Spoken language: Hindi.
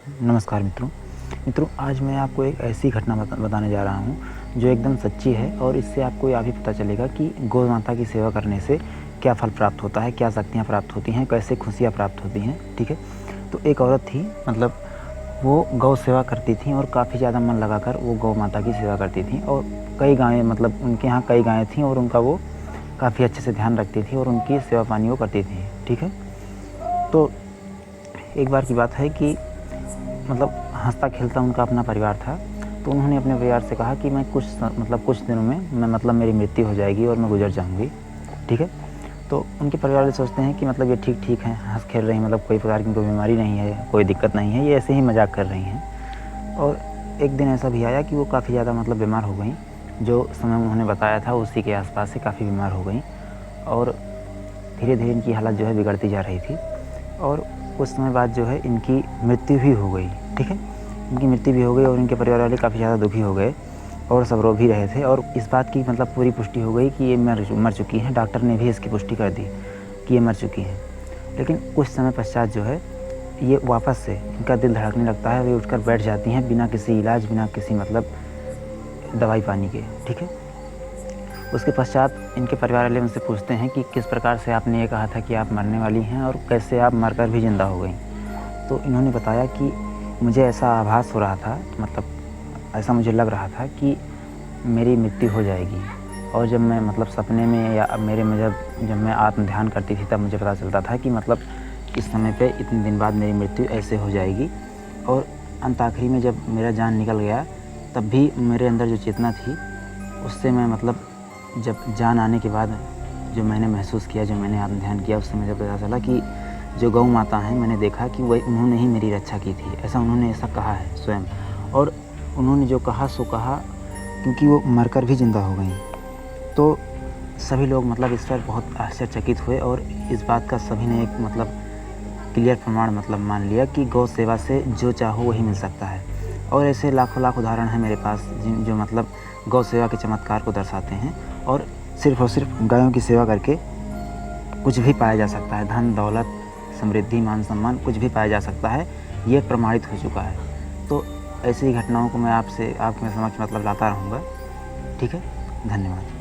नमस्कार मित्रों, आज मैं आपको एक ऐसी घटना बताने जा रहा हूँ जो एकदम सच्ची है और इससे आपको यह भी पता चलेगा कि गौ माता की सेवा करने से क्या फल प्राप्त होता है, क्या शक्तियाँ प्राप्त होती हैं, कैसे खुशियाँ प्राप्त होती हैं। ठीक है, तो एक औरत थी, मतलब वो गौ सेवा करती थी और काफ़ी ज़्यादा मन लगाकर वो गौ माता की सेवा करती थी। और कई गायें, मतलब उनके यहाँ कई गायें थीं और उनका वो काफ़ी अच्छे से ध्यान रखती थी और उनकी सेवा पानी वो करती थी। ठीक है, तो एक बार की बात है कि मतलब हँसता खेलता उनका अपना परिवार था। तो उन्होंने अपने परिवार से कहा कि मैं कुछ दिनों में मेरी मृत्यु हो जाएगी और मैं गुजर जाऊँगी। ठीक है, तो उनके परिवार वाले सोचते हैं कि मतलब ये ठीक है, हँस खेल रही हैं, मतलब कोई प्रकार की कोई बीमारी नहीं है, कोई दिक्कत नहीं है, ये ऐसे ही मजाक कर रही हैं। और एक दिन ऐसा भी आया कि वो काफ़ी ज़्यादा मतलब बीमार हो गईं। जो समय उन्होंने बताया था उसी के आसपास से काफ़ी बीमार हो गईं और धीरे धीरे इनकी हालत जो है बिगड़ती जा रही थी। और कुछ समय बाद जो है इनकी मृत्यु भी हो गई। ठीक है, इनकी मृत्यु भी हो गई और इनके परिवार वाले काफ़ी ज़्यादा दुखी हो गए और सब रो भी रहे थे। और इस बात की मतलब पूरी पुष्टि हो गई कि ये मर चुकी हैं। डॉक्टर ने भी इसकी पुष्टि कर दी कि ये मर चुकी हैं। लेकिन कुछ समय पश्चात जो है ये वापस से इनका दिल धड़कने लगता है, वे उठकर बैठ जाती हैं बिना किसी इलाज, बिना किसी मतलब दवाई पानी के। ठीक है, उसके पश्चात इनके परिवार वाले उनसे पूछते हैं कि किस प्रकार से आपने ये कहा था कि आप मरने वाली हैं और कैसे आप मरकर भी ज़िंदा हो गई। तो इन्होंने बताया कि मुझे ऐसा आभास हो रहा था, मतलब ऐसा मुझे लग रहा था कि मेरी मृत्यु हो जाएगी। और जब मैं मतलब सपने में या मेरे में जब मैं आत्म ध्यान करती थी तब मुझे पता चलता था कि मतलब इस समय पे इतने दिन बाद मेरी मृत्यु ऐसे हो जाएगी। और अंत आखिरी में जब मेरा जान निकल गया तब भी मेरे अंदर जो चेतना थी उससे मैं मतलब जब जान आने के बाद जो मैंने महसूस किया, जो मैंने आत्म ध्यान किया, उससे मुझे पता चला कि जो गौ माता हैं, मैंने देखा कि वही उन्होंने ही मेरी रक्षा की थी। उन्होंने ऐसा कहा है स्वयं, और उन्होंने जो कहा सो कहा, क्योंकि वो मरकर भी ज़िंदा हो गई। तो सभी लोग मतलब इस पर बहुत आश्चर्यचकित हुए और इस बात का सभी ने एक मतलब क्लियर प्रमाण मतलब मान लिया कि गौ सेवा से जो चाहो वही मिल सकता है। और ऐसे लाखों उदाहरण हैं मेरे पास जो मतलब गौ सेवा के चमत्कार को दर्शाते हैं। और सिर्फ गायों की सेवा करके कुछ भी पाया जा सकता है, धन दौलत, समृद्धि, मान सम्मान, कुछ भी पाया जा सकता है, ये प्रमाणित हो चुका है। तो ऐसी घटनाओं को मैं आपके समक्ष मतलब लाता रहूँगा। ठीक है, धन्यवाद।